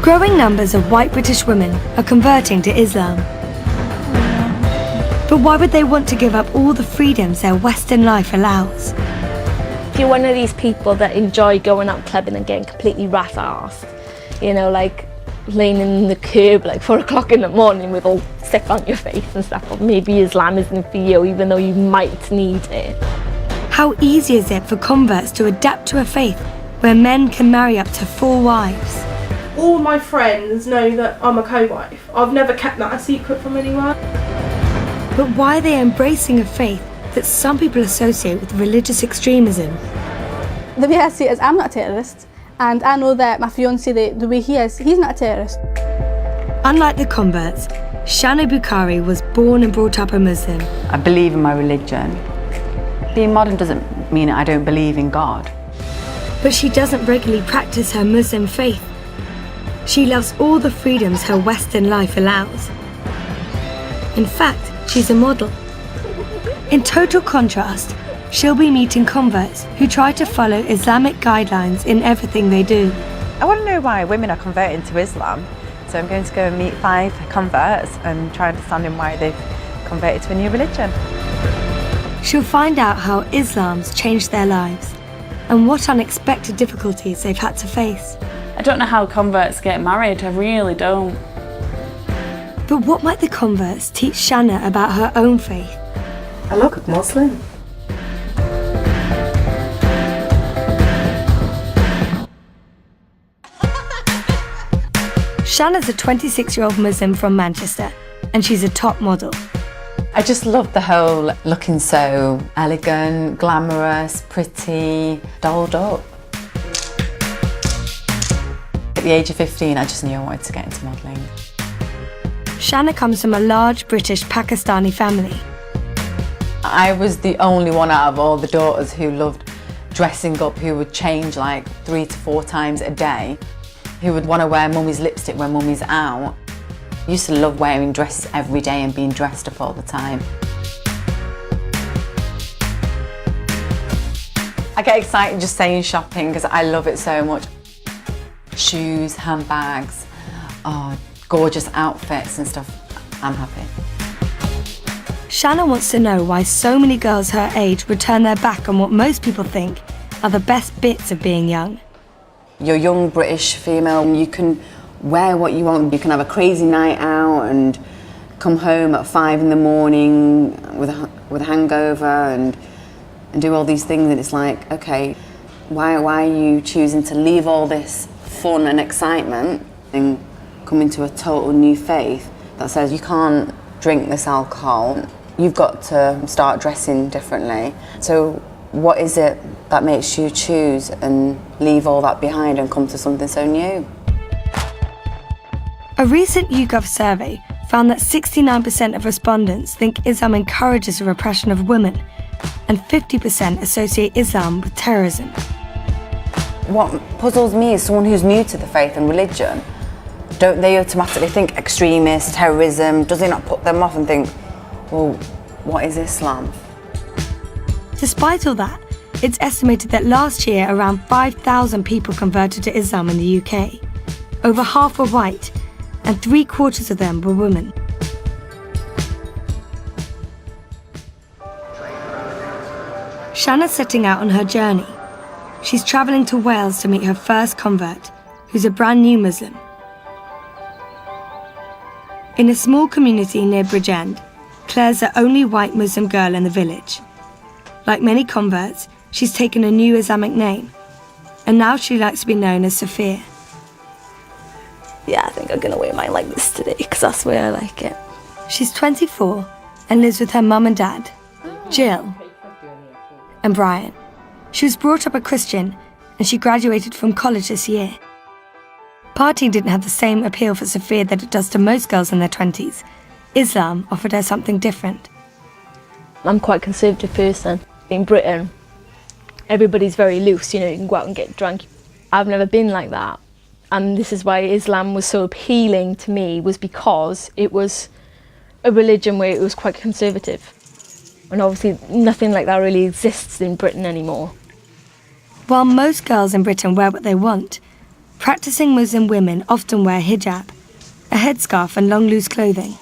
Growing numbers of white British women are converting to Islam. But why would they want to give up all the freedoms their Western life allows? If you're one of these people that enjoy going out clubbing and getting completely rat-arsed, you know, like laying in the curb like 4 o'clock in the morning with all sick on your face and stuff, or maybe Islam isn't for you even though you might need it. How easy is it for converts to adapt to a faith where men can marry up to 4 wives? All my friends know that I'm a co-wife. I've never kept that a secret from anyone. But why are they embracing a faith that some people associate with religious extremism? The way I see it is I'm not a terrorist, and I know that my fiancé, the way he is, he's not a terrorist. Unlike the converts, Shana Bukhari was born and brought up a Muslim. I believe in my religion. Being modern doesn't mean I don't believe in God. But she doesn't regularly practice her Muslim faith. She loves all the freedoms her Western life allows. In fact, she's a model. In total contrast, she'll be meeting converts who try to follow Islamic guidelines in everything they do. I want to know why women are converting to Islam. So I'm going to go and meet 5 converts and try understanding why they've converted to a new religion. She'll find out how Islam's changed their lives and what unexpected difficulties they've had to face. I don't know how converts get married, I really don't. But what might the converts teach Shana about her own faith? I look Muslim. Shana's a 26-year-old Muslim from Manchester, and she's a top model. I just love the whole looking so elegant, glamorous, pretty, dolled up. At the age of 15, I just knew I wanted to get into modelling. Shana comes from a large British Pakistani family. I was the only one out of all the daughters who loved dressing up, who would change like 3 to 4 times a day, who would want to wear mummy's lipstick when mummy's out. I used to love wearing dresses every day and being dressed up all the time. I get excited just saying shopping because I love it so much. Shoes, handbags, gorgeous outfits and stuff. I'm happy. Shana wants to know why so many girls her age would turn their back on what most people think are the best bits of being young. You're a young British female, you can wear what you want, you can have a crazy night out and come home at 5 in the morning with a hangover and do all these things, and it's like, okay, why are you choosing to leave all this fun and excitement and come into a total new faith that says you can't drink this alcohol, you've got to start dressing differently. So what is it that makes you choose and leave all that behind and come to something so new? A recent YouGov survey found that 69% of respondents think Islam encourages the repression of women, and 50% associate Islam with terrorism. What puzzles me is someone who's new to the faith and religion. Don't they automatically think extremist, terrorism? Does it not put them off and think, well, what is Islam? Despite all that, it's estimated that last year around 5,000 people converted to Islam in the UK. Over half were white, and 3/4 of them were women. Shana's setting out on her journey. She's travelling to Wales to meet her first convert, who's a brand new Muslim. In a small community near Bridgend, Claire's the only white Muslim girl in the village. Like many converts, she's taken a new Islamic name, and now she likes to be known as Sophia. Yeah, I think I'm going to wear mine like this today because that's the way I like it. She's 24 and lives with her mum and dad, Jill and Brian. She was brought up a Christian and she graduated from college this year. Partying didn't have the same appeal for Sophia that it does to most girls in their 20s. Islam offered her something different. I'm quite a conservative person. In Britain, everybody's very loose, you know, you can go out and get drunk. I've never been like that. And this is why Islam was so appealing to me, was because it was a religion where it was quite conservative. And obviously nothing like that really exists in Britain anymore. While most girls in Britain wear what they want, Practicing Muslim women often wear hijab, a headscarf and long loose clothing.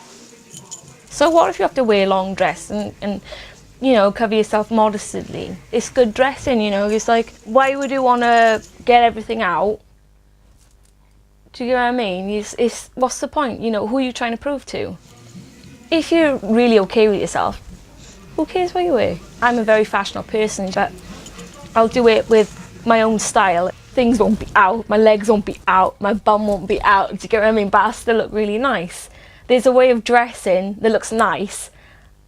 So what if you have to wear a long dress and cover yourself modestly? It's good dressing, It's like, why would you want to get everything out? Do you get what I mean? It's what's the point? Who are you trying to prove to? If you're really okay with yourself, who cares what you wear? I'm a very fashionable person, but I'll do it with my own style. Things won't be out, my legs won't be out, my bum won't be out. Do you get what I mean? But I still look really nice. There's a way of dressing that looks nice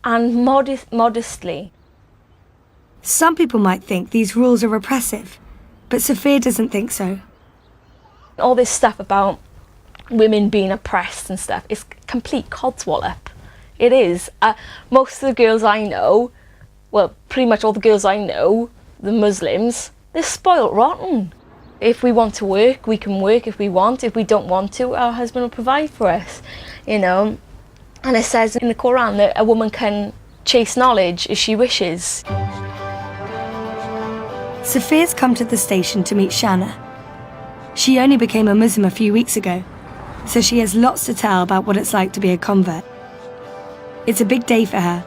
and modestly. Some people might think these rules are repressive, but Sophia doesn't think so. All this stuff about women being oppressed and stuff is complete codswallop. It is. Most of the girls I know, well, pretty much all the girls I know, the Muslims, they're spoilt rotten. If we want to work, we can work if we want. If we don't want to, our husband will provide for us, And it says in the Quran that a woman can chase knowledge as she wishes. Sophia's come to the station to meet Shanna. She only became a Muslim a few weeks ago, so she has lots to tell about what it's like to be a convert. It's a big day for her,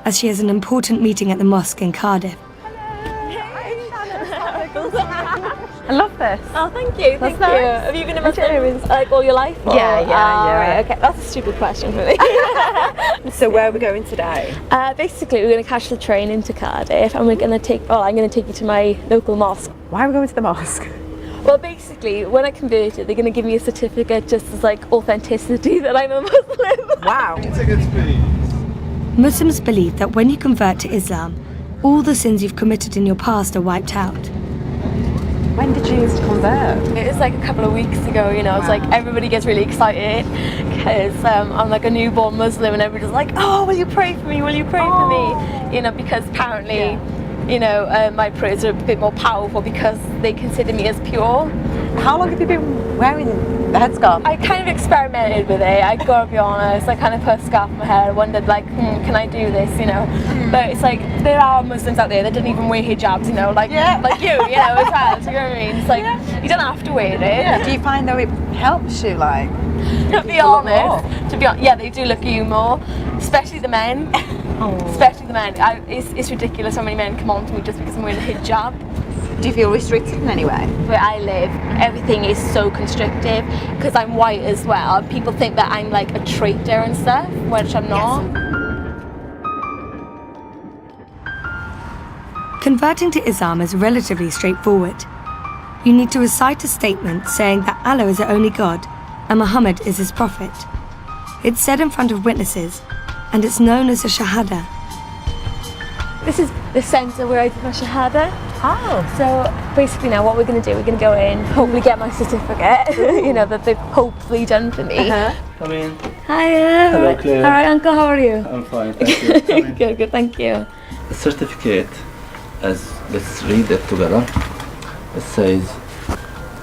as she has an important meeting at the mosque in Cardiff. I love this. Oh, thank you. Thank you. Have you been a Muslim like all your life? Yeah. Right, okay, that's a stupid question for me. So where are we going today? Basically, we're going to catch the train into Cardiff, and I'm going to take you to my local mosque. Why are we going to the mosque? Well, basically, when I converted, they're going to give me a certificate just as like authenticity that I'm a Muslim. Wow. Tickets, please. Muslims believe that when you convert to Islam, all the sins you've committed in your past are wiped out. When did you convert? It was like a couple of weeks ago, It's like everybody gets really excited because I'm like a newborn Muslim and everybody's like, oh, will you pray for me? Will you pray for me? Because apparently, my prayers are a bit more powerful because they consider me as pure. How long have you been wearing the headscarf? I kind of experimented with it, I gotta be honest. I kind of put a scarf in my hair and wondered like, can I do this, But it's like, there are Muslims out there that don't even wear hijabs, like you, as well. Do you know what I mean? It's like, you don't have to wear it. Yeah. Do you find though it helps you, like? To be honest, yeah, they do look at you more, especially the men. Especially the men. It's ridiculous how many men come on to me just because I'm wearing a hijab. Do you feel restricted in any way? Where I live, everything is so constrictive because I'm white as well. People think that I'm like a traitor and stuff, which I'm not. Converting to Islam is relatively straightforward. You need to recite a statement saying that Allah is the only God and Muhammad is his prophet. It's said in front of witnesses, and it's known as a shahada. This is the centre where I did my shahada. Oh. So basically now what we're going to do, we're going to go in, hopefully get my certificate, that they've hopefully done for me. Come in. Hiya. Hello, Claire. All right, Uncle, how are you? I'm fine, thank you. Come in. Good, thank you. The certificate, let's read it together. It says,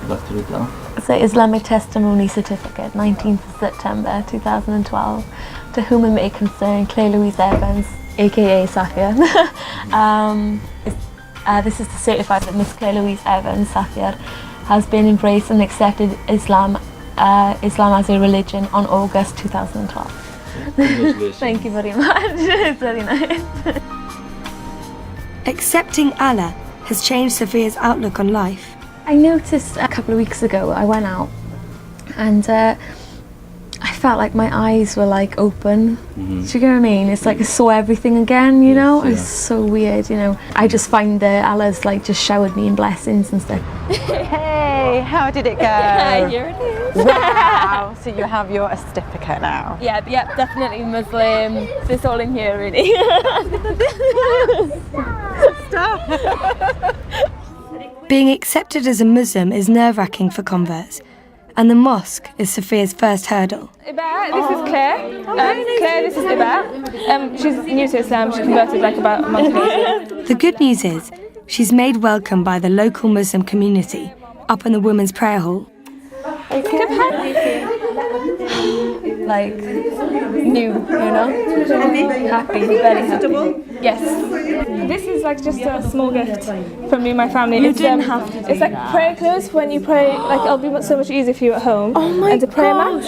back to read it now. It's an Islamic Testimony Certificate, 19th of September 2012, to whom it may concern Claire Louise Evans, aka Safia. This is to certify that Miss Claire Louise Evans, Safia, has been embraced and accepted Islam as a religion on August 2012. Congratulations. Thank you very much. It's very nice. Accepting Allah has changed Sophia's outlook on life. I noticed a couple of weeks ago, I went out and I felt like my eyes were like open. Do you get what I mean? It's like I saw everything again, Yes, It's so weird, I just find that Allah's like just showered me in blessings and stuff. Hey, how did it go? Yeah, here it is. Wow, so you have your certificate now. Yeah, definitely Muslim. It's all in here really. Being accepted as a Muslim is nerve-wracking for converts, and the mosque is Sophia's first hurdle. Iba, this is Claire. Claire, this is Iba. She's new to Islam. She converted like about a month ago. The good news is, she's made welcome by the local Muslim community up in the women's prayer hall. like new, you know. Happy, very happy. Yes. This is like just a small gift from me and my family. You didn't have to do It's like that. prayer clothes. When you pray, like it'll be so much easier for you at home. Oh my and to pray gosh.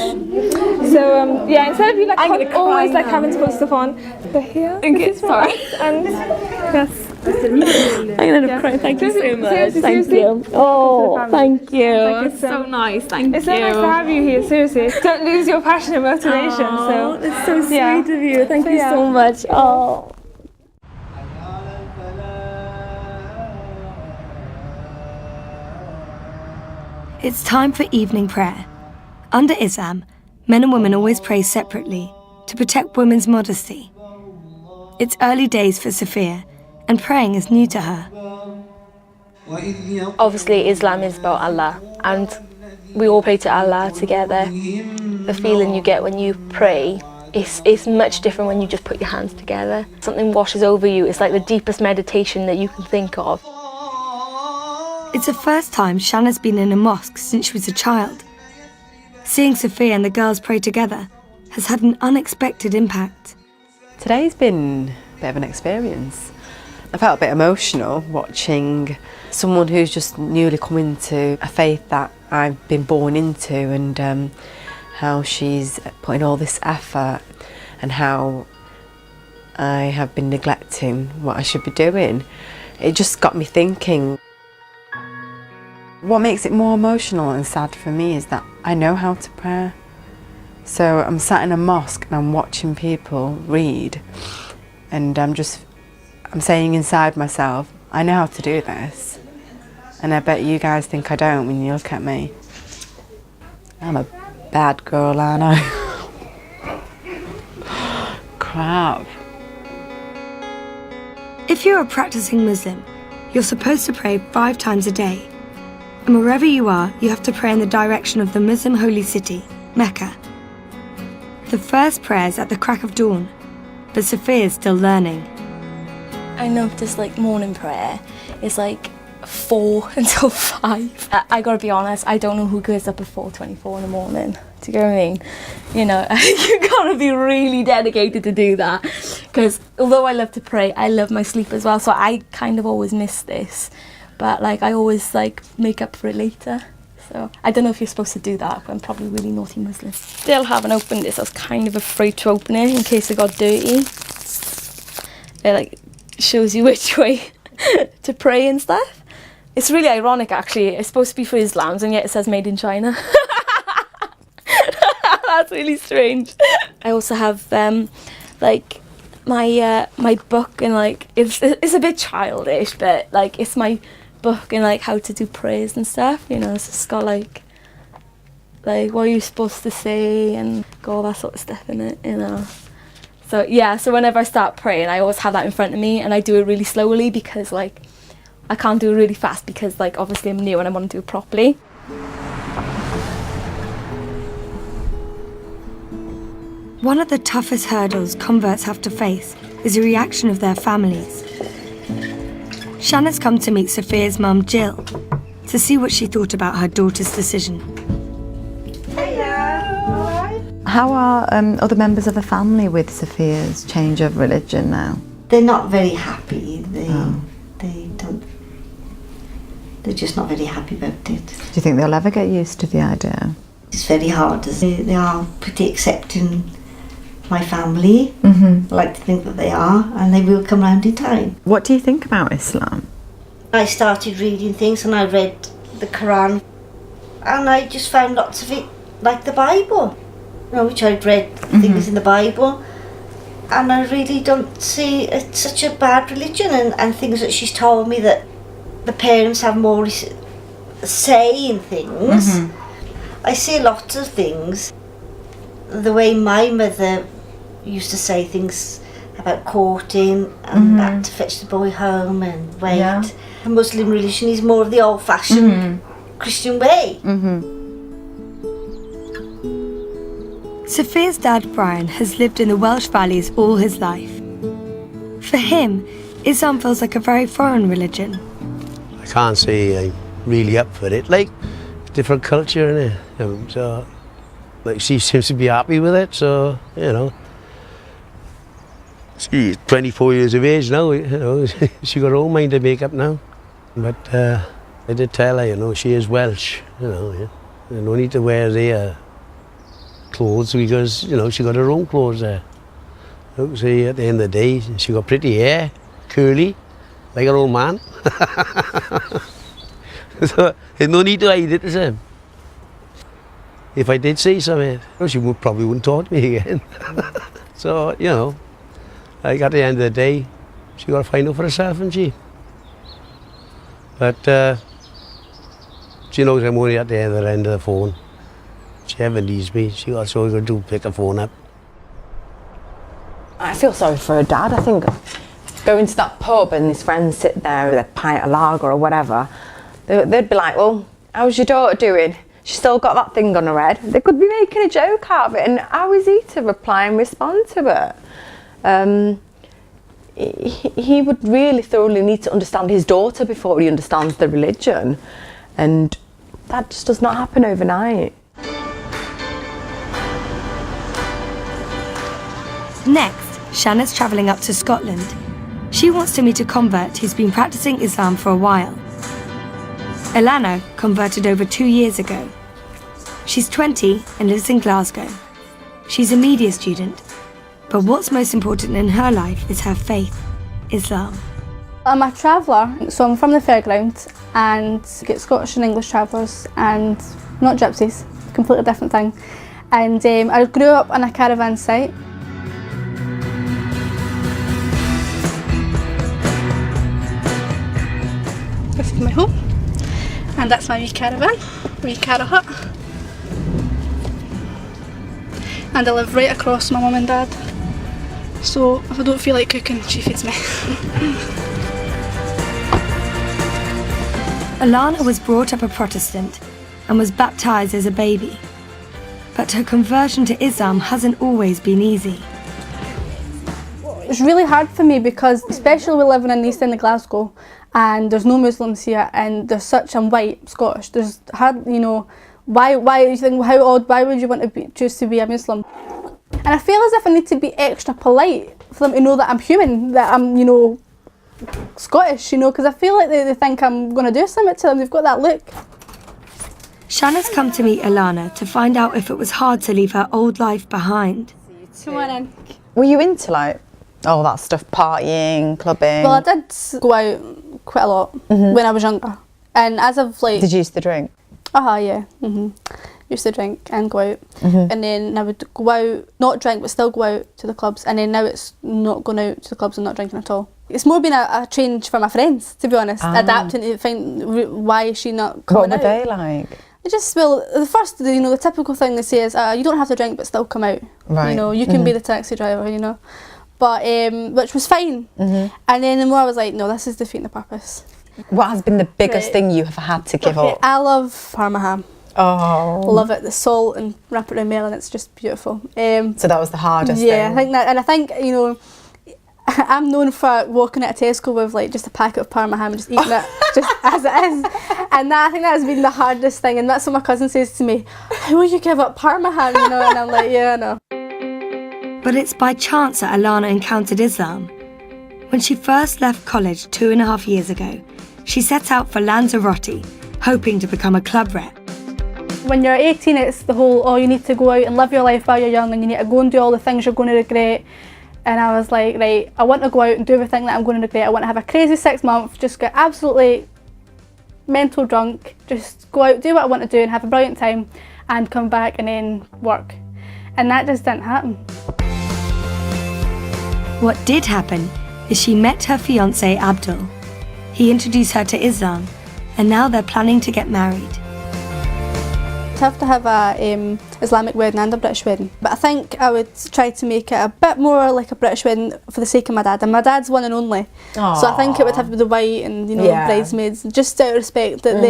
So yeah, instead of you like I'm gonna cry always like now. having to put stuff on, they're here. Okay, This is for sorry. us, and yes. I'm gonna cry. Thank you so much. Seriously, Thank seriously. you. Oh, thank you. Like, it's so nice. Thank It's you. so nice to have you here. Seriously, don't lose your passion and motivation. Oh, so that's so sweet yeah. of you. Thank you yeah. so much. Oh. It's time for evening prayer. Under Islam, men and women always pray separately to protect women's modesty. It's early days for Sophia, and praying is new to her. Obviously, Islam is about Allah, and we all pray to Allah together. The feeling you get when you pray is much different when you just put your hands together. Something washes over you. It's like the deepest meditation that you can think of. It's the first time Shanna's been in a mosque since she was a child. Seeing Sophia and the girls pray together has had an unexpected impact. Today's been a bit of an experience. I felt a bit emotional watching someone who's just newly come into a faith that I've been born into, and how she's putting all this effort and how I have been neglecting what I should be doing. It just got me thinking. What makes it more emotional and sad for me is that I know how to pray. So I'm sat in a mosque and I'm watching people read, and I'm saying inside myself, I know how to do this. And I bet you guys think I don't when you look at me. I'm a bad girl, aren't I? Crap. If you're a practicing Muslim, you're supposed to pray 5 times a day. And wherever you are, you have to pray in the direction of the Muslim holy city, Mecca. The first prayer is at the crack of dawn, but Sophia is still learning. I noticed like morning prayer is like 4 until 5. I gotta be honest, I don't know who goes up at 4:24 in the morning. Do you get what I mean? You know, you gotta be really dedicated to do that. Because although I love to pray, I love my sleep as well. So I kind of always miss this. But like I always like make up for it later. So I don't know if you're supposed to do that, but I'm probably a really naughty Muslim. Still haven't opened this. I was kind of afraid to open it in case it got dirty. It like shows you which way to pray and stuff. It's really ironic actually. It's supposed to be for Islams and yet it says made in China. That's really strange. I also have like my book, and like it's a bit childish, but like it's my book and like how to do prayers and stuff, you know. So it's got like what you're supposed to say and all that sort of stuff in it, you know. So yeah, so whenever I start praying, I always have that in front of me, and I do it really slowly because like I can't do it really fast because like obviously I'm new and I want to do it properly. One of the toughest hurdles converts have to face is the reaction of their families. Shanna's come to meet Sophia's mum, Jill, to see what she thought about her daughter's decision. How are other members of the family with Sophia's change of religion now? They're not very happy. They don't. They're just not very happy about it. Do you think they'll ever get used to the idea? It's very hard. They are pretty accepting my family. Mm-hmm. I like to think that they are, and they will come round in time. What do you think about Islam? I started reading things, and I read the Quran, and I just found lots of it like the Bible, you know, which I'd read things in the Bible, and I really don't see it's such a bad religion, and things that she's told me that the parents have more say in things. I see lots of things. The way my mother used to say things about courting and that to fetch the boy home and wait. Yeah. The Muslim religion is more of the old-fashioned Christian way. Sophia's dad, Brian, has lived in the Welsh Valleys all his life. For him, Islam feels like a very foreign religion. I can't say I'm really up for it. Like, different culture, innit? So Like, she seems to be happy with it, so, you know. She's 24 years of age now, you know, she got her own mind to make up now. But I did tell her, you know, she is Welsh, you know, yeah. No need to wear their clothes because, you know, she got her own clothes there. You see, at the end of the day, she got pretty hair, curly, like her old man. So there's no need to hide it, is there? If I did say something, she probably wouldn't talk to me again. So, you know, like at the end of the day, she got to find out for herself, hasn't she? But she knows I'm only at the other end of the phone. She ever needs me, she got so good to pick the phone up. I feel sorry for her dad. I think going to that pub and his friends sit there with a pint of lager or whatever, they'd be like, well, how's your daughter doing? She's still got that thing on her head. They could be making a joke out of it, and how is he to reply and respond to it? He would really thoroughly need to understand his daughter before he understands the religion, and that just does not happen overnight. Next, Shanna's travelling up to Scotland. She wants to meet a convert who's been practicing Islam for a while. Alana converted over 2 years ago. She's 20 and lives in Glasgow. She's a media student, but what's most important in her life is her faith, Islam. I'm a traveller, so I'm from the fairground and get Scottish and English travellers and not gypsies, completely different thing. And I grew up on a caravan site. This is my home, and that's my wee caravan, wee cara hut. And I live right across my mum and dad. So if I don't feel like cooking, she feeds me. Alana was brought up a Protestant and was baptised as a baby. But her conversion to Islam hasn't always been easy. It's really hard for me because, especially we're living in the east end of Glasgow and there's no Muslims here and there's such, I'm white, Scottish, there's hard, you know, why you think, how odd, why would you want to choose to be a Muslim? And I feel as if I need to be extra polite for them to know that I'm human, that I'm, you know, Scottish, you know, because I feel like they think I'm going to do something to them, they've got that look. Shanna's come to meet Alana to find out if it was hard to leave her old life behind. Come on in. Were you into like all that stuff, partying, clubbing? Well, I did go out quite a lot when I was younger. And as of like... Did you used to drink? Yeah. Used to drink and go out. And then I would go out, not drink, but still go out to the clubs. And then now it's not going out to the clubs and not drinking at all. It's more been a change for my friends, to be honest. Adapting to find why is she not coming out. What were they like? It just, well, the first, you know, the typical thing they say is, you don't have to drink but still come out. Right. You know, you can be the taxi driver, you know. But, which was fine. And then the more I was like, no, this is defeating the purpose. What has been the biggest thing you have had to give up? I love Parma ham. Oh. Love it, the salt and wrap it around melon, it's just beautiful. So that was the hardest thing? Yeah, I think that, and I think, you know, I'm known for walking at a Tesco with like just a packet of Parma ham and just eating it just as it is. And that, I think that has been the hardest thing, and that's what my cousin says to me, how will you give up Parma ham, you know? And I'm like, yeah, I know. But it's by chance that Alana encountered Islam. When she first left college 2.5 years ago, she set out for Lanzarote, hoping to become a club rep. When you're 18, it's the whole, oh, you need to go out and live your life while you're young and you need to go and do all the things you're going to regret. And I was like, right, I want to go out and do everything that I'm going to regret. I want to have a crazy 6 months, just get absolutely mental drunk, just go out, do what I want to do and have a brilliant time and come back and then work. And that just didn't happen. What did happen is she met her fiancé Abdul. He introduced her to Islam and now they're planning to get married. I'd have to have a Islamic wedding and a British wedding, but I think I would try to make it a bit more like a British wedding for the sake of my dad, and my dad's one and only. Aww. So I think it would have the white and, you know, bridesmaids, just out of respect that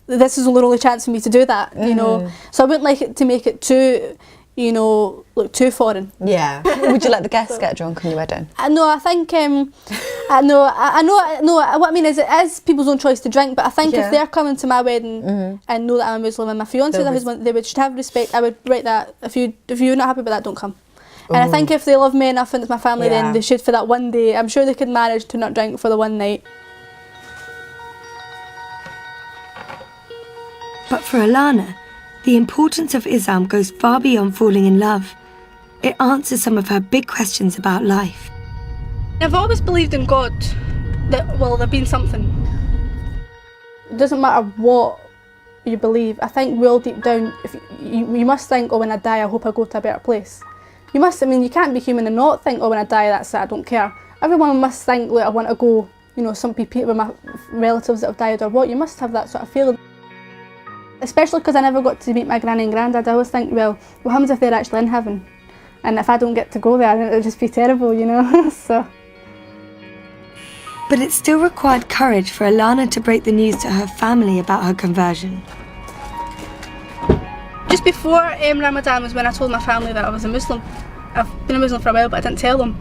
this is the only chance for me to do that, you know. So I wouldn't like it to make it too you know, look too foreign. Yeah. Would you let the guests get drunk on your wedding? No, I think I know. What I mean is, it is people's own choice to drink. But I think if they're coming to my wedding and know that I'm a Muslim and my fiance that who's one, they should have respect. I would write that if you're not happy with that, don't come. And I think if they love me enough and it's my family, then they should for that one day. I'm sure they could manage to not drink for the one night. But for Alana, the importance of Islam goes far beyond falling in love. It answers some of her big questions about life. I've always believed in God, that, well, there's been something. It doesn't matter what you believe. I think we all deep down, if you must think, oh, when I die, I hope I go to a better place. You must, I mean, you can't be human and not think, oh, when I die, that's it, I don't care. Everyone must think, like, I want to go, you know, some people with my relatives that have died or what. You must have that sort of feeling. Especially because I never got to meet my granny and granddad. I always think, well, what happens if they're actually in heaven? And if I don't get to go there, then it would just be terrible, you know. So. But it still required courage for Alana to break the news to her family about her conversion. Just before Ramadan was when I told my family that I was a Muslim. I've been a Muslim for a while, but I didn't tell them.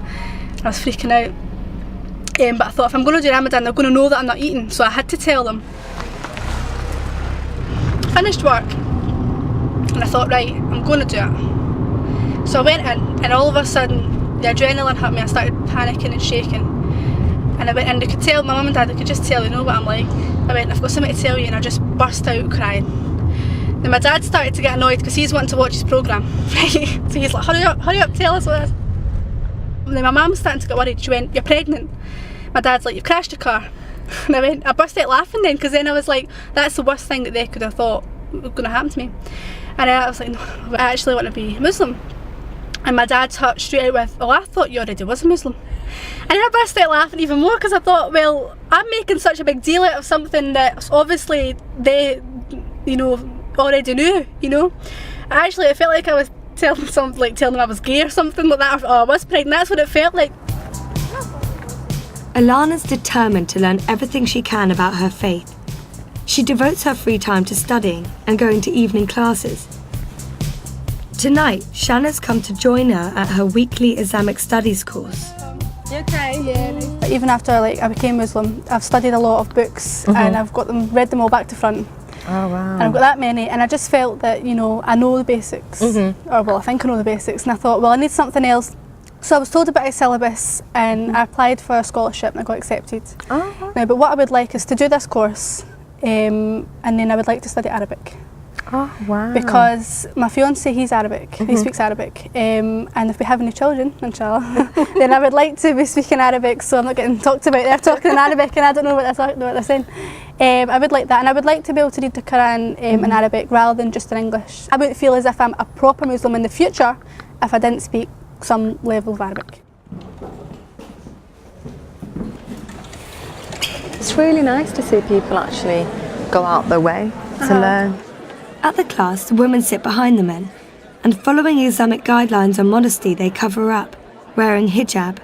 I was freaking out. But I thought, if I'm going to do Ramadan, they're going to know that I'm not eating, so I had to tell them. Finished work, and I thought, right, I'm going to do it. So I went in, and all of a sudden, the adrenaline hit me. I started panicking and shaking. And I went in, they could tell, my mum and dad, they could just tell, they know what I'm like. I went, I've got something to tell you, and I just burst out crying. Then my dad started to get annoyed because he's wanting to watch his programme, right? So he's like, hurry up, tell us what it is. And then my mum's starting to get worried. She went, you're pregnant. My dad's like, you've crashed your car. And I burst out laughing then, because then I was like, that's the worst thing that they could have thought was going to happen to me. And I was like, no, I actually want to be Muslim. And my dad hurt straight out with, oh, I thought you already was a Muslim. And then I burst out laughing even more, because I thought, well, I'm making such a big deal out of something that obviously they, you know, already knew, you know. Actually, it felt like I was telling them I was gay or something like that, or I was pregnant. That's what it felt like. Alana's determined to learn everything she can about her faith. She devotes her free time to studying and going to evening classes. Tonight, Shanna's come to join her at her weekly Islamic studies course. You okay? Yeah. Even after I became Muslim, I've studied a lot of books and I've read them all back to front. Oh wow. And I've got that many, and I just felt that, you know, I know the basics. Or well, I think I know the basics, and I thought, well, I need something else. So I was told about a syllabus and I applied for a scholarship and I got accepted. Oh. Now, but what I would like is to do this course and then I would like to study Arabic. Oh wow. Because my fiance, he's Arabic, he speaks Arabic, and if we have any children, inshallah, then I would like to be speaking Arabic, so I'm not getting talked about. They're talking in Arabic and I don't know what they're saying. I would like that, and I would like to be able to read the Quran in Arabic rather than just in English. I wouldn't feel as if I'm a proper Muslim in the future if I didn't speak some level of Arabic. It's really nice to see people actually go out their way to learn. At the class, the women sit behind the men, and following Islamic guidelines on modesty, they cover up, wearing hijab.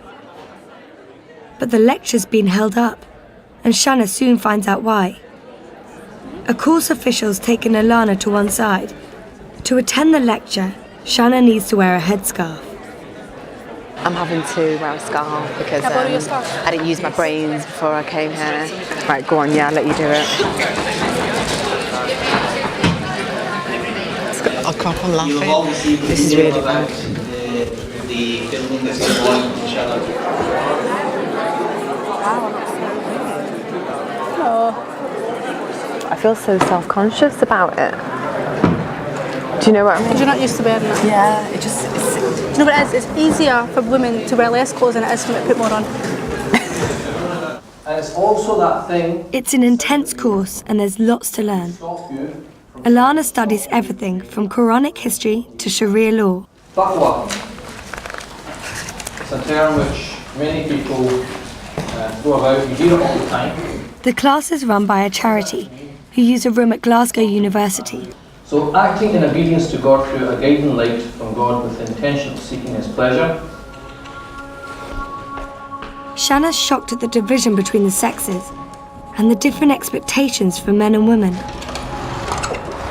But the lecture's been held up, and Shanna soon finds out why. A course official's taken Alana to one side. To attend the lecture, Shanna needs to wear a headscarf. I'm having to wear a scarf because Can I borrow your scarf? I didn't use my brains before I came here. Right, go on, yeah, I'll let you do it. I can't I'm laughing. This is really bad. The building is going, inshallah. I feel so self-conscious about it. Do you know what I mean? Because you're not used to wearing it. Yeah, it just... Do you know what it is? It's easier for women to wear less clothes than it is for me to put more on. And it's also that thing... It's an intense course and there's lots to learn. Alana studies everything from Quranic history to Sharia law. Taqwa. It's a term which many people go about, you hear it all the time. The class is run by a charity who use a room at Glasgow University. So acting in obedience to God through a guiding light from God with the intention of seeking His pleasure. Shanna's shocked at the division between the sexes and the different expectations for men and women.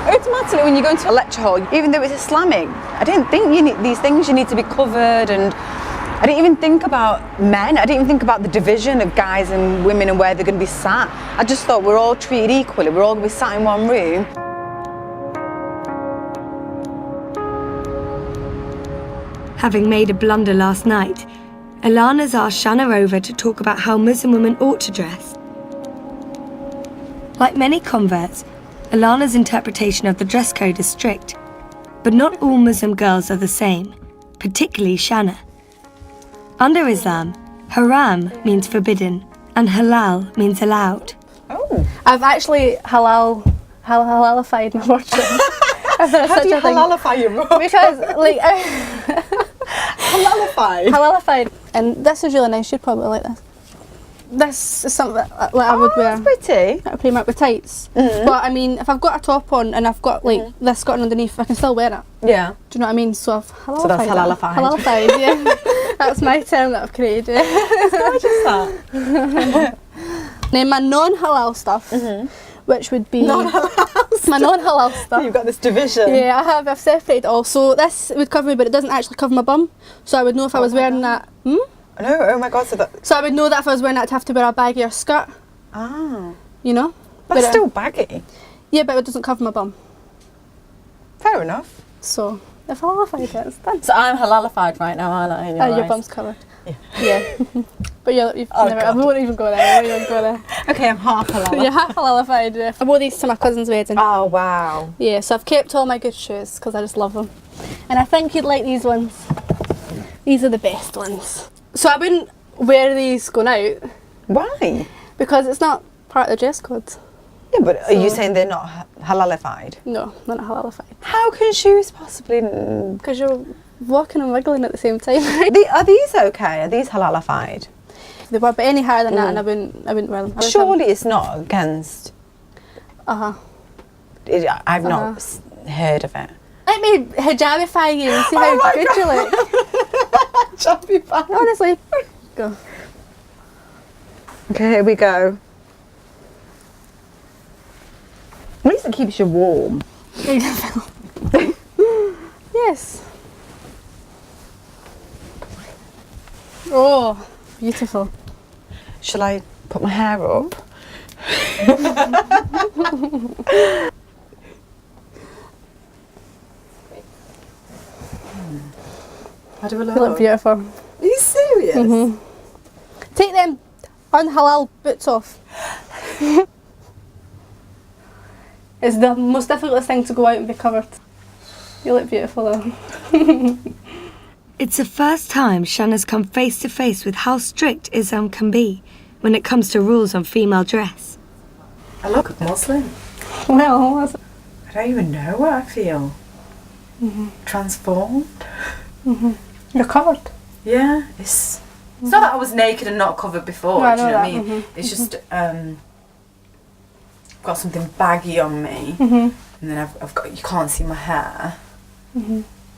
Automatically when you go into a lecture hall, even though it's Islamic, I didn't think you need these things, you need to be covered, and I didn't even think about men. I didn't even think about the division of guys and women and where they're going to be sat. I just thought we're all treated equally, we're all going to be sat in one room. Having made a blunder last night, Alana's asked Shanna over to talk about how Muslim women ought to dress. Like many converts, Alana's interpretation of the dress code is strict, but not all Muslim girls are the same, particularly Shanna. Under Islam, haram means forbidden and halal means allowed. Oh. I've actually halalified my wardrobe. How do you halalify your robe? Because, like, Halalified? And this is really nice, you'd probably like this. This is something that I would wear. That's pretty. At a Primark with tights. But I mean, if I've got a top on and I've got like this skirt underneath, I can still wear it. Yeah. Do you know what I mean? So I've halalified. So that's halalified. Halalified, yeah. That's my term that I've created. It's gorgeous, that. Now my non-halal stuff, which would be Non-halal my non-halal stuff. You've got this division. Yeah, I've separated all. So this would cover me, but it doesn't actually cover my bum. So I would know if I was wearing that. No, oh my God, So I would know that if I was wearing that, I'd have to wear a baggier skirt. Ah. You know? But still baggy. Yeah, but it doesn't cover my bum. Fair enough. So if halalified it, it's done. So I'm halalified right now, aren't I? Your bum's covered. Yeah. But you've never, I won't even go there. I won't even go there. Okay, I'm half halal. You're half halalified. Yeah. I wore these to my cousin's wedding. Oh, wow. Yeah, so I've kept all my good shoes because I just love them. And I think you'd like these ones. These are the best ones. So I wouldn't wear these going out. Why? Because it's not part of the dress code. Yeah, but are you saying they're not halalified? No, they're not halalified. How can shoes possibly... Because you're walking and wiggling at the same time. Are these okay? Are these halalified? They were, but any higher than that, and I wouldn't wear them. Surely it's not against... I've not heard of it. Let me hijabify you and see how good you look. Hijabify. Honestly. Go. Okay, here we go. At least it keeps you warm. Yes. Oh, beautiful. Shall I put my hair up? How do I look? You look beautiful. Are you serious? Take them unhalal boots off. It's the most difficult thing to go out and be covered. You look beautiful though. It's the first time Shanna's come face to face with how strict Islam can be when it comes to rules on female dress. I look Muslim. Well, I don't even know what I feel. Transformed. You're covered. Yeah, it's not that I was naked and not covered before. No, do you know what I that. mean? It's just got something baggy on me, and then I've got, you can't see my hair,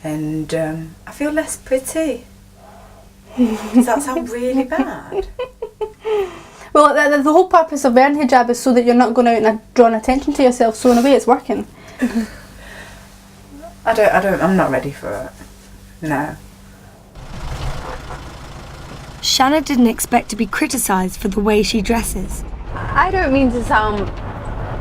and I feel less pretty. Does that sound really bad? Well, the whole purpose of wearing hijab is so that you're not going out and drawing attention to yourself. So in a way, it's working. I'm not ready for it. No. Shanna didn't expect to be criticised for the way she dresses. I don't mean to sound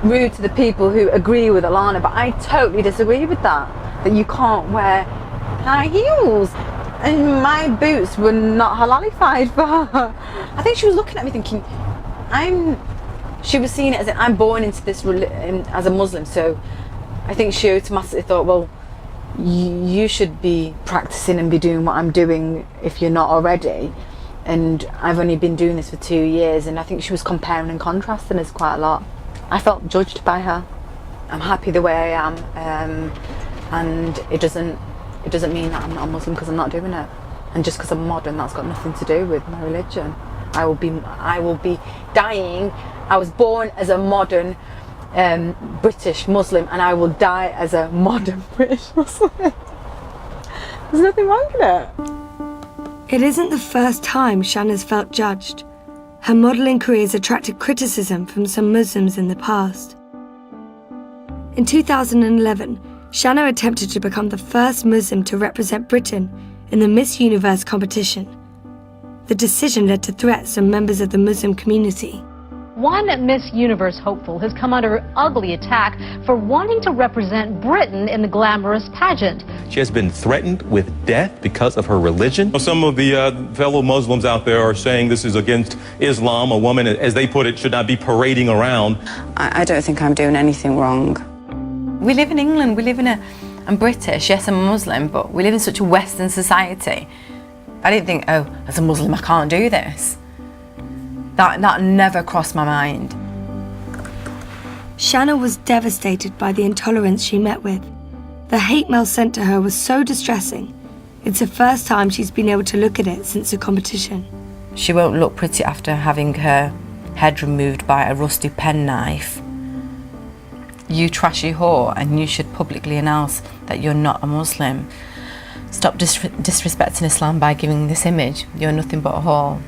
rude to the people who agree with Alana, but I totally disagree with that. That you can't wear high heels. And my boots were not halalified for her. I think she was looking at me thinking, she was seeing it as I'm born into this as a Muslim, so I think she automatically thought, well, you should be practicing and be doing what I'm doing if you're not already. And I've only been doing this for 2 years, and I think she was comparing and contrasting us quite a lot. I felt judged by her. I'm happy the way I am, and it doesn't mean that I'm not a Muslim because I'm not doing it. And just because I'm modern, that's got nothing to do with my religion. I will be dying. I was born as a modern British Muslim, and I will die as a modern British Muslim. There's nothing wrong with it. It isn't the first time Shanna's felt judged. Her modelling career has attracted criticism from some Muslims in the past. In 2011, Shanna attempted to become the first Muslim to represent Britain in the Miss Universe competition. The decision led to threats from members of the Muslim community. One Miss Universe hopeful has come under ugly attack for wanting to represent Britain in the glamorous pageant. She has been threatened with death because of her religion. Some of the fellow Muslims out there are saying this is against Islam. A woman, as they put it, should not be parading around. I don't think I'm doing anything wrong. We live in England, I'm British, yes I'm a Muslim, but we live in such a Western society. I didn't think, oh, as a Muslim I can't do this. That never crossed my mind. Shanna was devastated by the intolerance she met with. The hate mail sent to her was so distressing. It's the first time she's been able to look at it since the competition. She won't look pretty after having her head removed by a rusty penknife. You trashy whore, and you should publicly announce that you're not a Muslim. Stop disrespecting Islam by giving this image. You're nothing but a whore.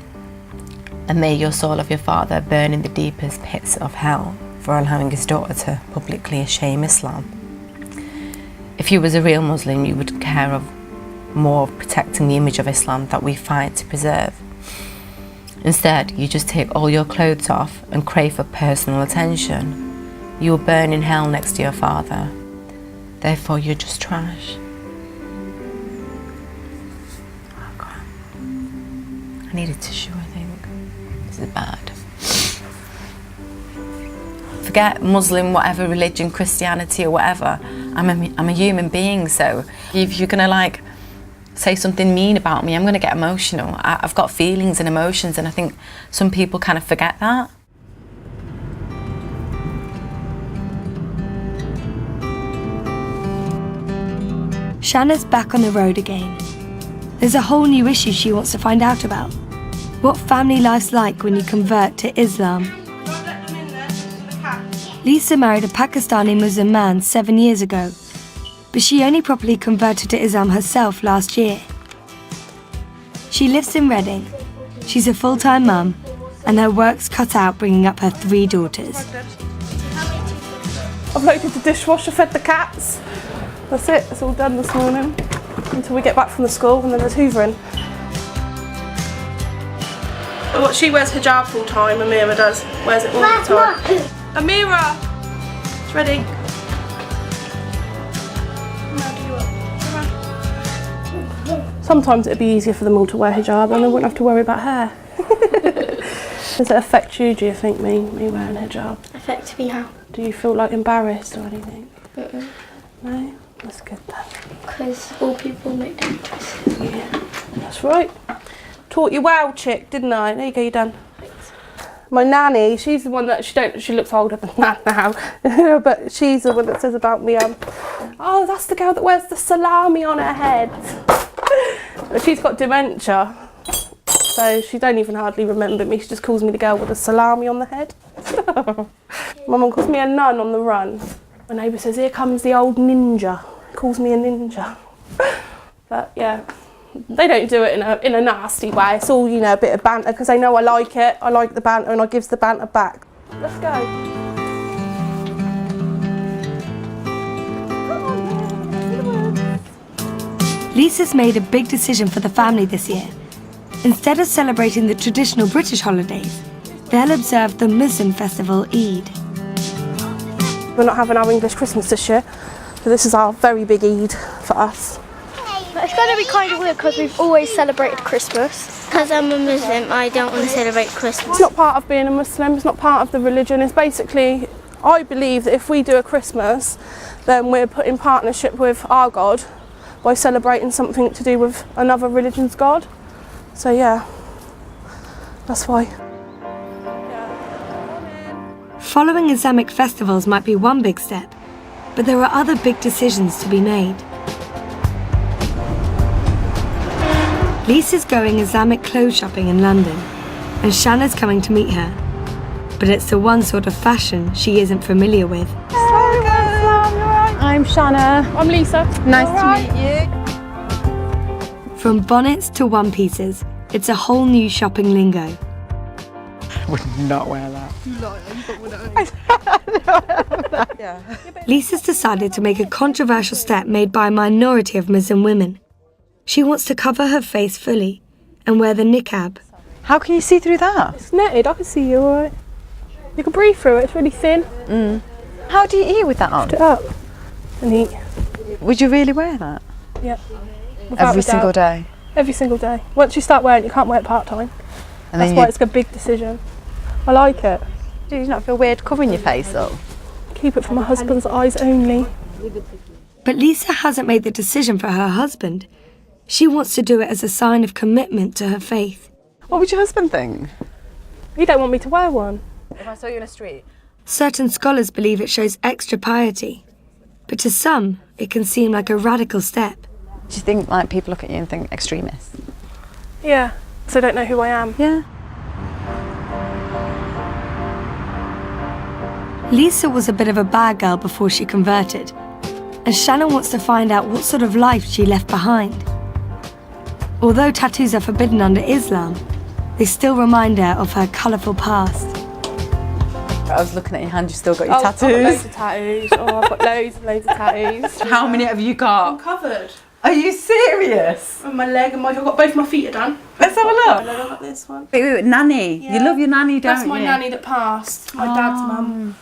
And may your soul of your father burn in the deepest pits of hell for allowing his daughter to publicly shame Islam. If you was a real Muslim, you would care more of protecting the image of Islam that we fight to preserve. Instead, you just take all your clothes off and crave for personal attention. You will burn in hell next to your father. Therefore, you're just trash. Oh, crap. I need a tissue, I think. This is bad. Forget Muslim, whatever religion, Christianity or whatever. I'm a human being, so if you're gonna say something mean about me, I'm gonna get emotional. I've got feelings and emotions, and I think some people kind of forget that. Shanna's back on the road again. There's a whole new issue she wants to find out about. What family life's like when you convert to Islam. Lisa married a Pakistani Muslim man 7 years ago, but she only properly converted to Islam herself last year. She lives in Reading. She's a full-time mum, and her work's cut out bringing up her 3 daughters. I've loaded the dishwasher, fed the cats. That's it, it's all done this morning. Until we get back from the school, and then there's hoovering. She wears hijab full time, Amira does. Wears it all the time. Amira! It's ready. Sometimes it'd be easier for them all to wear hijab and they wouldn't have to worry about hair. Does it affect you, do you think, me wearing hijab? Affects me how? Do you feel embarrassed or anything? Mm-mm. No? That's good then. Because all people make dangerous. Yeah, that's right. Taught you well, chick, didn't I? There you go, you're done. My nanny, she's the one that she looks older than that now, but she's the one that says about me, oh, that's the girl that wears the salami on her head. But she's got dementia, so she don't even hardly remember me. She just calls me the girl with the salami on the head. My mum calls me a nun on the run. My neighbour says, here comes the old ninja. Calls me a ninja. But yeah. They don't do it in a nasty way. It's all, a bit of banter because they know I like it. I like the banter and I give the banter back. Let's go. Lisa's made a big decision for the family this year. Instead of celebrating the traditional British holidays, they'll observe the Muslim festival Eid. We're not having our English Christmas this year, so this is our very big Eid for us. It's going to be kind of weird because we've always celebrated Christmas. Because I'm a Muslim, I don't want to celebrate Christmas. It's not part of being a Muslim, it's not part of the religion. It's basically, I believe that if we do a Christmas, then we're put in partnership with our God by celebrating something to do with another religion's God. So yeah, that's why. Following Islamic festivals might be one big step, but there are other big decisions to be made. Lisa's going Islamic clothes shopping in London, and Shanna's coming to meet her. But it's the one sort of fashion she isn't familiar with. I'm Shanna. I'm Lisa. Nice to meet you. From bonnets to one-pieces, it's a whole new shopping lingo. I would not wear that. Lisa's decided to make a controversial step made by a minority of Muslim women. She wants to cover her face fully and wear the niqab. How can you see through that? It's netted, I can see you alright. You can breathe through it, it's really thin. How do you eat with that on? Lift it up and eat. Would you really wear that? Yeah. Without Every a doubt. single day? Every single day. Once you start wearing it, you can't wear it part-time. And That's then why it's a big decision. I like it. Do you not feel weird covering your face up? Keep it for my husband's eyes only. But Lisa hasn't made the decision for her husband. She wants to do it as a sign of commitment to her faith. What would your husband think? You don't want me to wear one. If I saw you in the street. Certain scholars believe it shows extra piety, but to some, it can seem like a radical step. Do you think like people look at you and think extremist? Yeah, so they don't know who I am. Yeah. Lisa was a bit of a bad girl before she converted, and Shannon wants to find out what sort of life she left behind. Although tattoos are forbidden under Islam, they still remind her of her colourful past. I was looking at your hand, you still got your I've got loads of tattoos. I've got loads and tattoos. How many have you got? I'm covered. Are you serious? On my leg and I've got both my feet are done. Let's have a look. I've got this one. Wait, nanny. Yeah. You love your nanny, don't you? That's my nanny that passed, my dad's mum.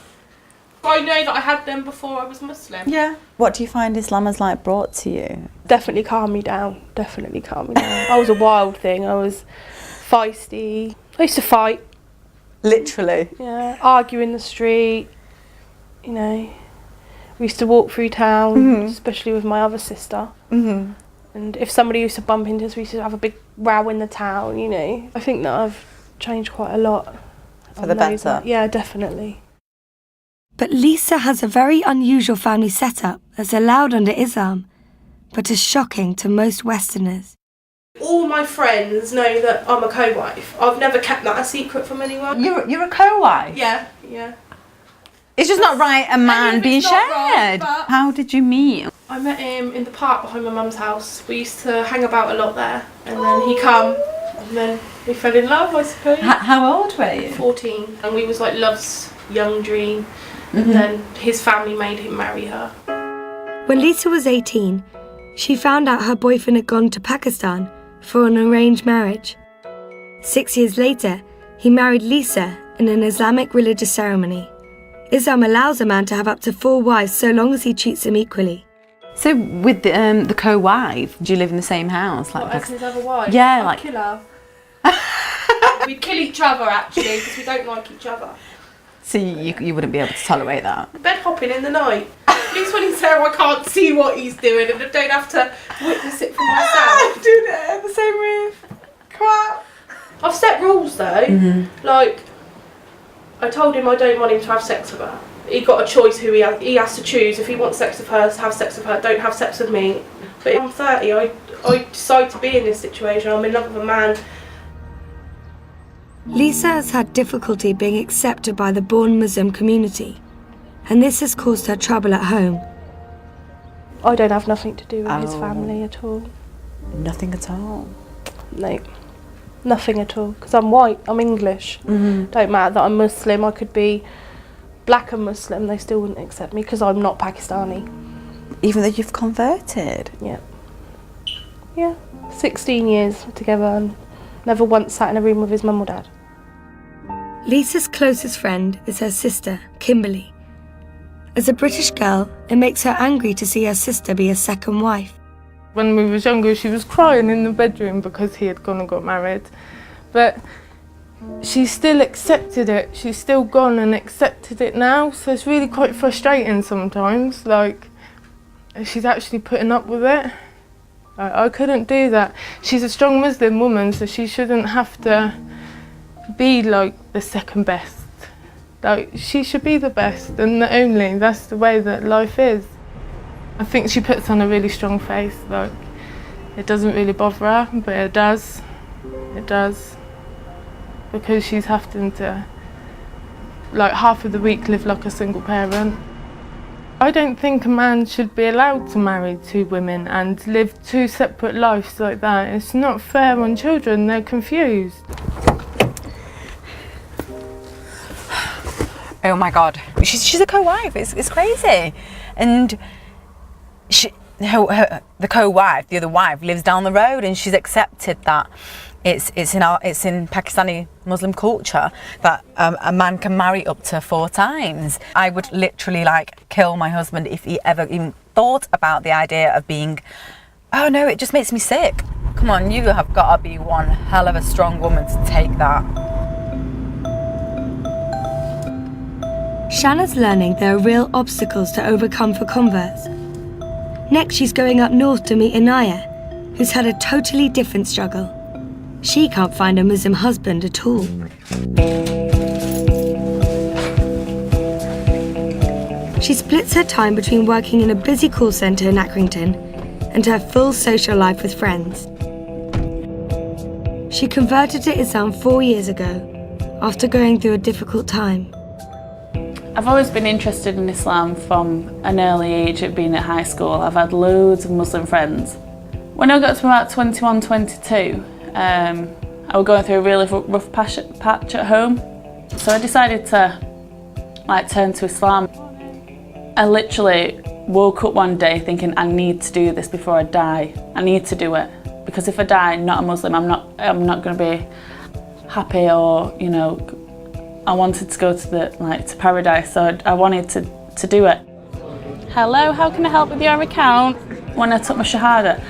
I know that I had them before I was Muslim. Yeah. What do you find Islam has like brought to you? Definitely calmed me down. Definitely calmed me down. I was a wild thing. I was feisty. I used to fight. Literally. Yeah. Argue in the street. You know. We used to walk through town, especially with my other sister. And if somebody used to bump into us, we used to have a big row in the town, you know. I think that I've changed quite a lot. For the better? Yeah, definitely. But Lisa has a very unusual family setup that's allowed under Islam, but is shocking to most Westerners. All my friends know that I'm a co-wife. I've never kept that a secret from anyone. You're a co-wife? Yeah, yeah. It's just not right a man being it's not shared. right, but- How did you meet? I met him in the park behind my mum's house. We used to hang about a lot there. And then he come, and then we fell in love, I suppose. How old were you? 14. And we was like love's young dream. And then his family made him marry her. When Lisa was 18, she found out her boyfriend had gone to Pakistan for an arranged marriage. 6 years later, he married Lisa in an Islamic religious ceremony. Islam allows a man to have up to 4 wives so long as he treats them equally. So with the co-wife, do you live in the same house? Like As his other wife? Yeah, I'd like kill her. We'd kill each other actually, because we don't like each other. so you wouldn't be able to tolerate that. Bed hopping in the night. At least when he's there I can't see what he's doing and I don't have to witness it for myself. Doing it in the same roof. Crap. I've set rules though. Like, I told him I don't want him to have sex with her. He got a choice who he has to choose. If he wants sex with her, have sex with her. Don't have sex with me. But I'm 30. I decide to be in this situation. I'm in love with a man. Lisa has had difficulty being accepted by the born Muslim community, and this has caused her trouble at home. I don't have nothing to do with his family at all. Nothing at all. No, nothing at all. Because I'm white. I'm English. Don't matter that I'm Muslim. I could be black and Muslim. They still wouldn't accept me because I'm not Pakistani. Even though you've converted. Yeah. Yeah. 16 years together and never once sat in a room with his mum or dad. Lisa's closest friend is her sister, Kimberly. As a British girl, it makes her angry to see her sister be a second wife. When we was younger, she was crying in the bedroom because he had gone and got married. But she still accepted it. She's still gone and accepted it now. So it's really quite frustrating sometimes. Like, she's actually putting up with it. I couldn't do that. She's a strong Muslim woman, so she shouldn't have to be like the second best. Like, she should be the best and the only. That's the way that life is. I think she puts on a really strong face. Like, it doesn't really bother her, but it does. It does. Because she's having to, like, half of the week live like a single parent. I don't think a man should be allowed to marry 2 women and live 2 separate lives like that. It's not fair on children, they're confused. Oh my God, she's a co-wife. It's crazy, and the co-wife, the other wife, lives down the road, and she's accepted that it's in Pakistani Muslim culture that a man can marry up to 4 times. I would literally like kill my husband if he ever even thought about the idea of being. Oh no, it just makes me sick. Come on, you have got to be one hell of a strong woman to take that. Shanna's learning there are real obstacles to overcome for converts. Next, she's going up north to meet Inaya, who's had a totally different struggle. She can't find a Muslim husband at all. She splits her time between working in a busy call centre in Accrington and her full social life with friends. She converted to Islam 4 years ago after going through a difficult time. I've always been interested in Islam from an early age of being at high school. I've had loads of Muslim friends. When I got to about 21, 22, I was going through a really rough patch at home. So I decided to turn to Islam. I literally woke up one day thinking I need to do this before I die. I need to do it. Because if I die not a Muslim, I'm not going to be happy, or, you know, I wanted to go to paradise, so I wanted to do it. Hello, how can I help with your account? When I took my Shahada,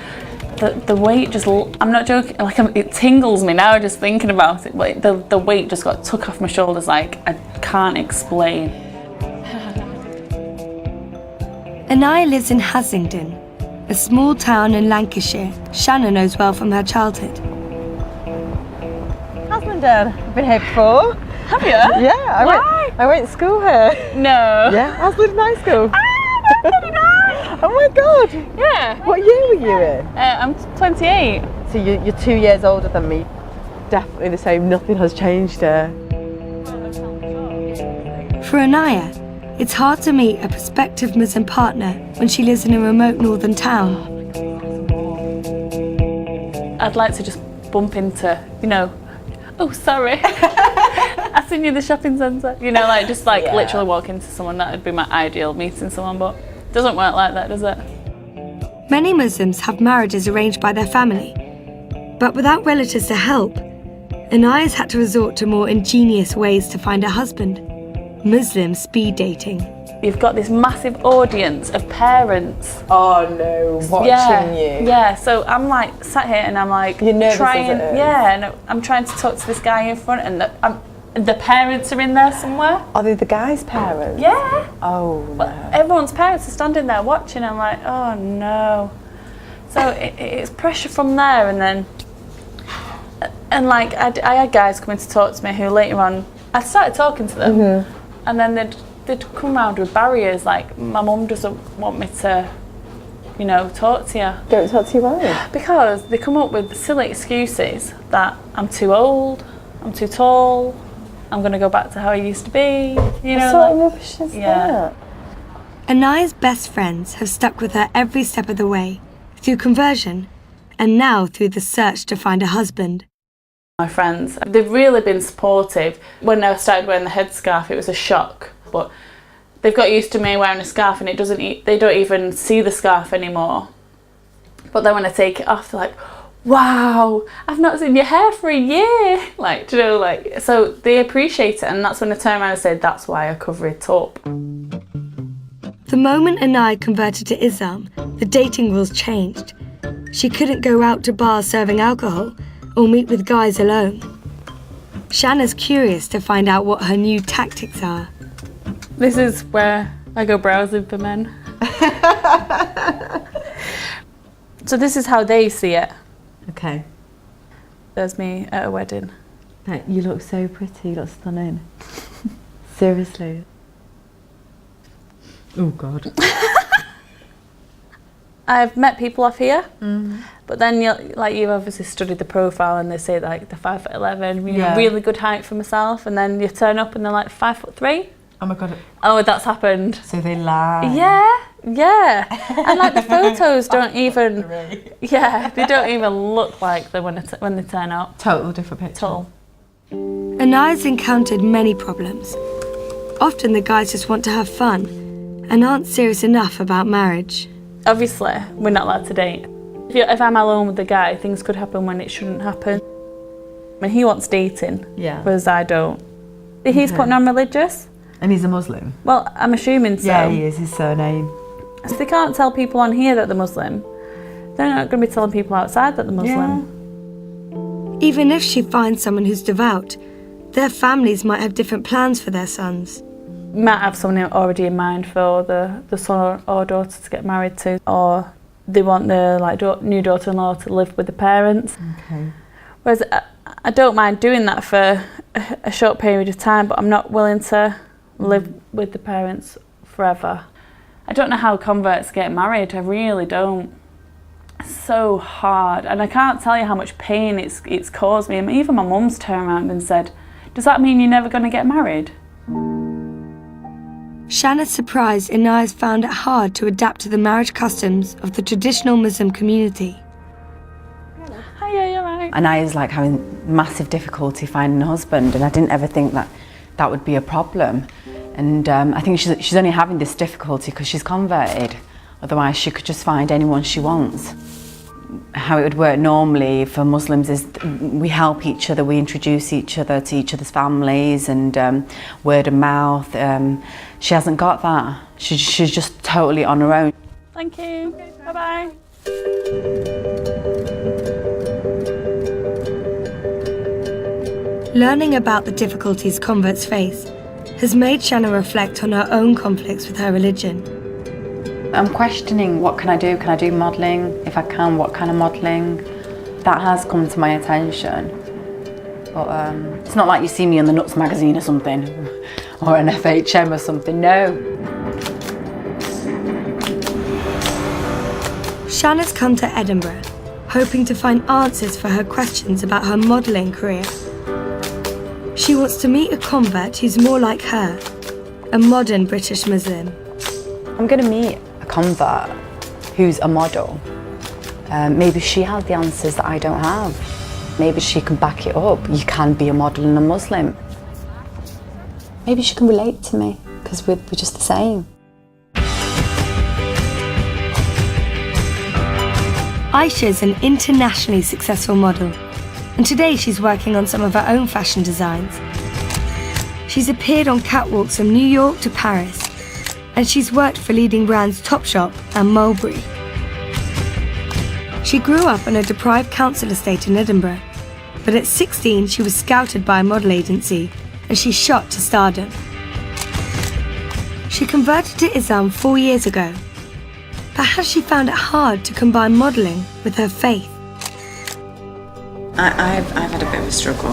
the weight just, I'm not joking, it tingles me now just thinking about it. Like the weight just got took off my shoulders, like I can't explain. Inaya lives in Haslingden, a small town in Lancashire Shanna knows well from her childhood. Haslingden, I've been here before. Have you? Yeah, I went to school here. No. Yeah, Haslingden High School. Ah, that's really nice. Oh my God. Yeah. What year were you in? I'm 28. So you're 2 years older than me. Definitely the same, nothing has changed here. For Inaya, it's hard to meet a prospective Muslim partner when she lives in a remote northern town. I'd like to just bump into, you know, oh sorry, I seen you in the shopping centre. You know, literally walk into someone. That would be my ideal, meeting someone, but it doesn't work like that, does it? Many Muslims have marriages arranged by their family, but without relatives to help, Inaya's had to resort to more ingenious ways to find a husband. Muslim speed dating. You've got this massive audience of parents. Oh no, watching you. Yeah, so I'm like sat here and I'm like You're nervous trying, as it is. and I'm trying to talk to this guy in front, and the parents are in there somewhere. Are they the guy's parents? Yeah. Oh no. Everyone's parents are standing there watching. I'm like, oh no. So it's pressure from there, and like I had guys coming to talk to me who later on I started talking to them, and then they'd come round with barriers like, my mum doesn't want me to, you know, talk to you. Don't talk to you why? Because they come up with silly excuses that I'm too old, I'm too tall, I'm going to go back to how I used to be. You know, what sort of rubbish is that? Inaya's best friends have stuck with her every step of the way, through conversion, and now through the search to find a husband. My friends, they've really been supportive. When I started wearing the headscarf, it was a shock, but they've got used to me wearing a scarf, and they don't even see the scarf anymore. But then when I take it off, they're like, wow, I've not seen your hair for a year. Like, you know, like, so they appreciate it, and that's when I turn around and say, that's why I cover it up. The moment Inaya converted to Islam, the dating rules changed. She couldn't go out to bars serving alcohol or meet with guys alone. Shanna's curious to find out what her new tactics are. This is where I go browsing for men. So this is how they see it. Okay. There's me at a wedding. You look so pretty, you look stunning. Seriously. Oh God. I've met people off here, but then you've obviously studied the profile, and they say like they're 5'11", you know, really good height for myself, and then you turn up and they're like 5'3". Oh my God. Oh, that's happened. So they lie. Yeah. And like the photos don't even, they don't even look like them when they turn up. Total different picture. Total. Inaya's encountered many problems. Often the guys just want to have fun and aren't serious enough about marriage. Obviously, we're not allowed to date. If I'm alone with the guy, things could happen when it shouldn't happen. I mean, he wants dating, whereas I don't. He's put non-religious. And he's a Muslim? Well, I'm assuming so. Yeah, he is, his surname. So they can't tell people on here that they're Muslim. They're not going to be telling people outside that they're Muslim. Even if she finds someone who's devout, their families might have different plans for their sons. Might have someone already in mind for the son or daughter to get married to, or they want the new daughter-in-law to live with the parents. Okay. Whereas I don't mind doing that for a short period of time, but I'm not willing to live with the parents forever. I don't know how converts get married, I really don't. It's so hard, and I can't tell you how much pain it's caused me. Even my mum's turned around and said, "Does that mean you're never going to get married?" Shanna's surprised Inaya's found it hard to adapt to the marriage customs of the traditional Muslim community. Hiya, you're right. Inaya's like having massive difficulty finding a husband, and I didn't ever think that would be a problem. And I think she's only having this difficulty because she's converted. Otherwise, she could just find anyone she wants. How it would work normally for Muslims is we help each other, we introduce each other to each other's families, and word of mouth. She hasn't got that. She's just totally on her own. Thank you. Bye-bye. Learning about the difficulties converts face has made Shanna reflect on her own conflicts with her religion. I'm questioning, what can I do? Can I do modelling? If I can, what kind of modelling? That has come to my attention. But it's not like you see me on the Nuts magazine or something, or an FHM or something, no. Shanna's come to Edinburgh, hoping to find answers for her questions about her modelling career. She wants to meet a convert who's more like her, a modern British Muslim. I'm going to meet a convert who's a model. Maybe she has the answers that I don't have. Maybe she can back it up. You can be a model and a Muslim. Maybe she can relate to me, because we're just the same. Aisha's an internationally successful model, and today she's working on some of her own fashion designs. She's appeared on catwalks from New York to Paris, and she's worked for leading brands Topshop and Mulberry. She grew up on a deprived council estate in Edinburgh, but at 16 she was scouted by a model agency and she shot to stardom. She converted to Islam 4 years ago, but has she found it hard to combine modelling with her faith? I've had a bit of a struggle,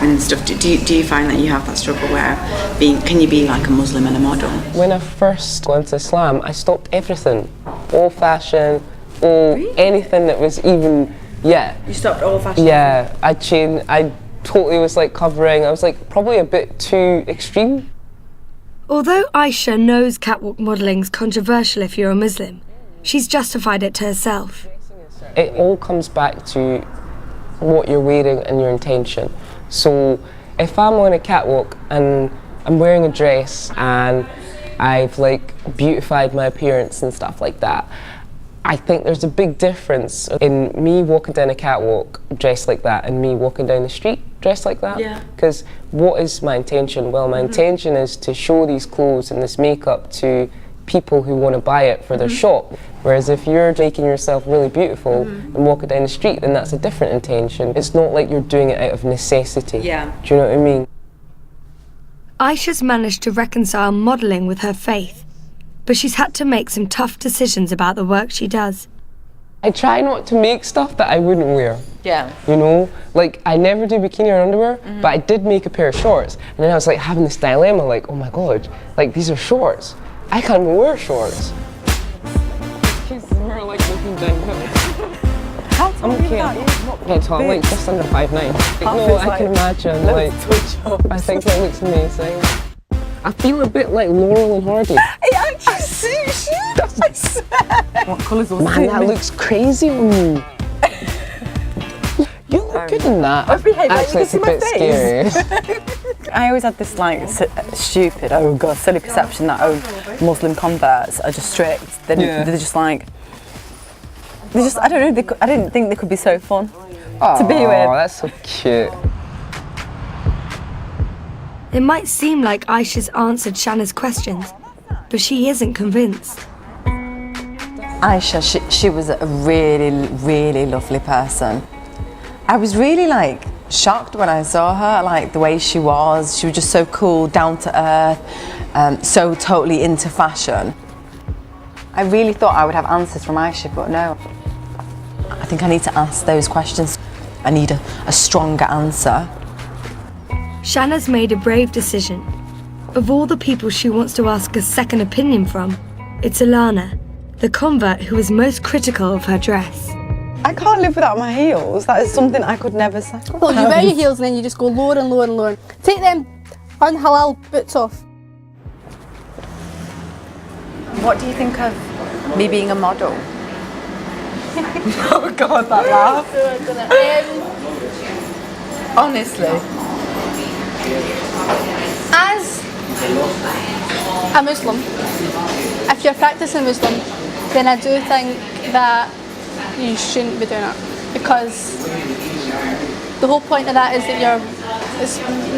and stuff. Do you find that you have that struggle where can you be like a Muslim and a model? When I first got into Islam, I stopped everything, all fashion, anything that was even, You stopped all fashion? Yeah, I totally was like covering, I was like probably a bit too extreme. Although Aisha knows catwalk modelling's controversial if you're a Muslim, she's justified it to herself. It all comes back to what you're wearing and your intention. So if I'm on a catwalk and I'm wearing a dress and I've like beautified my appearance and stuff like that, I think there's a big difference in me walking down a catwalk dressed like that and me walking down the street dressed like that. Yeah. Because what is my intention? Well, my intention is to show these clothes and this makeup to people who want to buy it for their shop. Whereas if you're making yourself really beautiful and walking down the street, then that's a different intention. It's not like you're doing it out of necessity. Yeah. Do you know what I mean? Aisha's managed to reconcile modelling with her faith, but she's had to make some tough decisions about the work she does. I try not to make stuff that I wouldn't wear. Yeah. You know, like I never do bikini or underwear, but I did make a pair of shorts. And then I was like having this dilemma, like, oh my God, like these are shorts. I can't even wear shorts. We're like looking downhill. How tall I'm okay. Not tall, like just under 5'9". No, I can imagine, like, I think that looks amazing. I feel a bit like Laurel and Hardy. It actually suits you, I swear. What colours was Man, that looks crazy on you. You look good in that. Actually, it's a bit scary. I always had this like stupid, oh god, silly perception that Muslim converts are just strict. They're just like, I don't know, I didn't think they could be so fun to be with. Oh, that's so cute. It might seem like Aisha's answered Shanna's questions, but she isn't convinced. Aisha, she was a really, really lovely person. I was really like shocked when I saw her, like the way she was. She was just so cool, down to earth, so totally into fashion. I really thought I would have answers from Aisha, but no. I think I need to ask those questions. I need a stronger answer. Shanna's made a brave decision. Of all the people she wants to ask a second opinion from, it's Alana, the convert who is most critical of her dress. I can't live without my heels. That is something I could never sacrifice. Well, you wear your heels and then you just go lower and lower and lower. Take them unhalal boots off. What do you think of me being a model? Oh God, that laugh. Honestly. As a Muslim, if you're practicing Muslim, then I do think that you shouldn't be doing it, because the whole point of that is that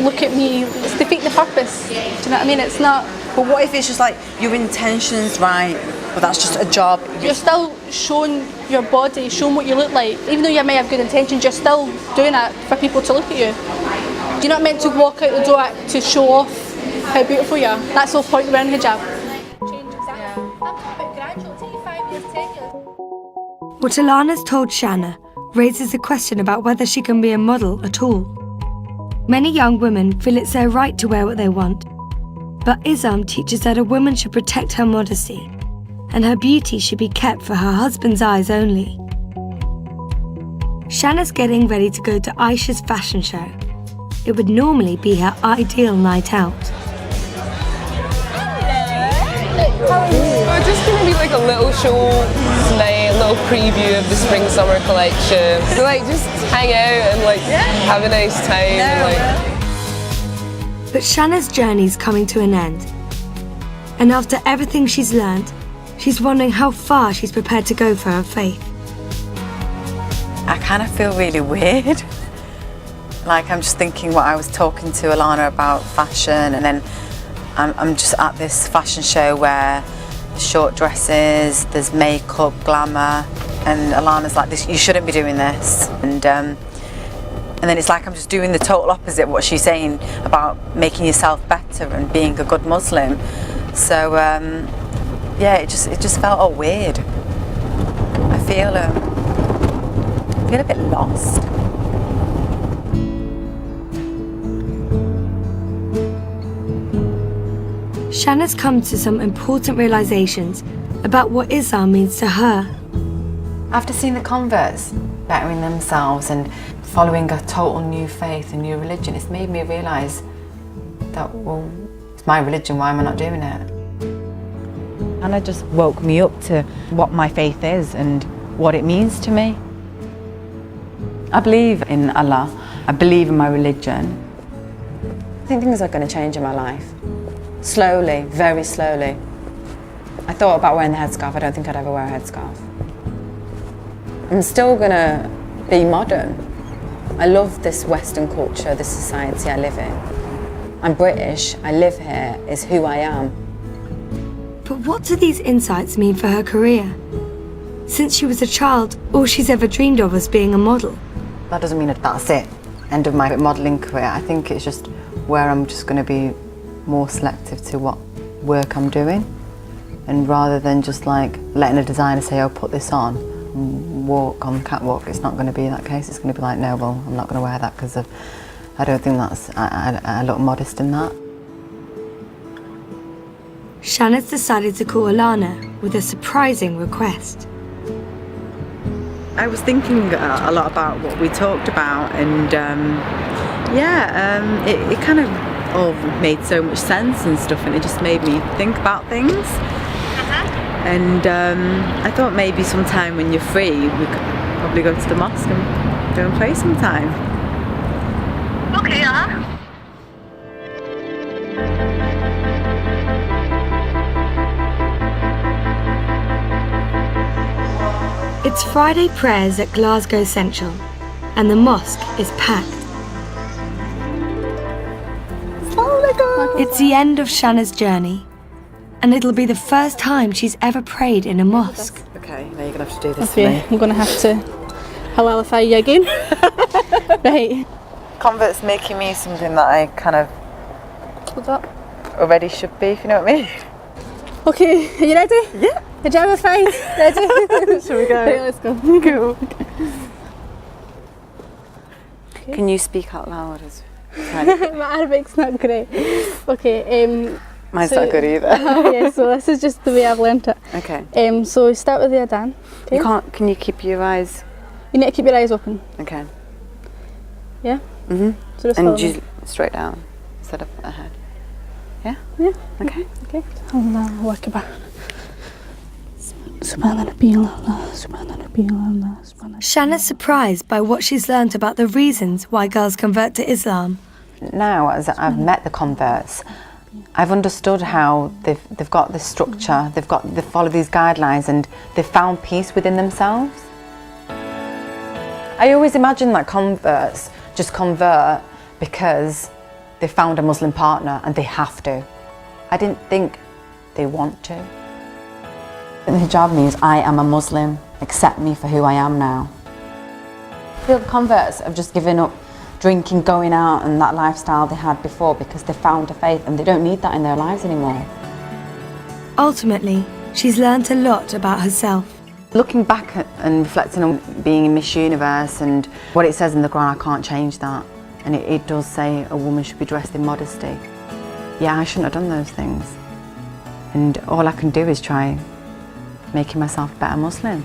look at me, it's defeating the purpose. Do you know what I mean? It's not. But what if it's just like your intentions right, but that's just a job? You're still showing your body, showing what you look like. Even though you may have good intentions, you're still doing it for people to look at you. You're not meant to walk out the door to show off how beautiful you are. That's the whole point of wearing hijab. What Alana's told Shanna raises a question about whether she can be a model at all. Many young women feel it's their right to wear what they want, but Islam teaches that a woman should protect her modesty, and her beauty should be kept for her husband's eyes only. Shanna's getting ready to go to Aisha's fashion show. It would normally be her ideal night out. It's just going to be like a little show tonight, a little preview of the spring-summer collection. So like just hang out and like have a nice time. But Shanna's journey's coming to an end. And after everything she's learned, she's wondering how far she's prepared to go for her faith. I kind of feel really weird. Like I'm just thinking what I was talking to Alana about fashion, and then I'm just at this fashion show where there's short dresses, there's makeup, glamour, and Alana's like, "This, you shouldn't be doing this." And then it's like I'm just doing the total opposite of what she's saying about making yourself better and being a good Muslim. So yeah, it just felt all weird. I feel a bit lost. Shanna's come to some important realizations about what Islam means to her. After seeing the converts bettering themselves and following a total new faith, a new religion, it's made me realise that, well, it's my religion, why am I not doing it? And it just woke me up to what my faith is and what it means to me. I believe in Allah, I believe in my religion. I think things are going to change in my life. Slowly, very slowly. I thought about wearing the headscarf. I don't think I'd ever wear a headscarf. I'm still gonna be modern. I love this Western culture, this society I live in. I'm British, I live here, it's who I am. But what do these insights mean for her career? Since she was a child, all she's ever dreamed of was being a model. That doesn't mean that that's it, end of my modelling career. I think it's just where I'm just gonna be more selective to what work I'm doing, and rather than just like letting a designer say, "Oh, put this on and walk on the catwalk," it's not going to be that case. It's going to be like, "No, well, I'm not going to wear that because I don't think that's I look modest in that." Shanna's decided to call Alana with a surprising request. I was thinking a lot about what we talked about, and it kind of all made so much sense and stuff, and it just made me think about things. And I thought maybe sometime when you're free we could probably go to the mosque and go and pray sometime. Okay, It's Friday prayers at Glasgow Central, and the mosque is packed. It's the end of Shanna's journey, and it'll be the first time she's ever prayed in a mosque. Okay, now you're going to have to do this Okay, I'm going to have to halalify you again. Right. Convert's making me something that I kind of already should be, if you know what I mean. Okay, are you ready? Yeah. Hijab fine. Ready? Shall we go? Right, let's go. Cool. Can you speak out loud? My Arabic's not great. Okay. Mine's not good either. Yeah, so this is just the way I've learnt it. Okay. So we start with the adhan. Okay? You can't. Can you keep your eyes? You need to keep your eyes open. Okay. Yeah. Mhm. So just and follow me. just straight down instead of ahead. Yeah. Yeah. Okay. Okay. Allahu Akbar. Subhanallah, subhanallah, subhanallah. Shanna's surprised by what she's learnt about the reasons why girls convert to Islam. Now, as I've met the converts, I've understood how they've got this structure, they follow these guidelines, and they've found peace within themselves. I always imagine that converts just convert because they found a Muslim partner and they have to. I didn't think they want to. The hijab means I am a Muslim, accept me for who I am now. I feel the converts have just given up drinking, going out and that lifestyle they had before because they found a faith and they don't need that in their lives anymore. Ultimately, she's learnt a lot about herself. Looking back and reflecting on being in Miss Universe and what it says in the Quran, I can't change that. And it does say a woman should be dressed in modesty. Yeah, I shouldn't have done those things. And all I can do is try making myself a better Muslim.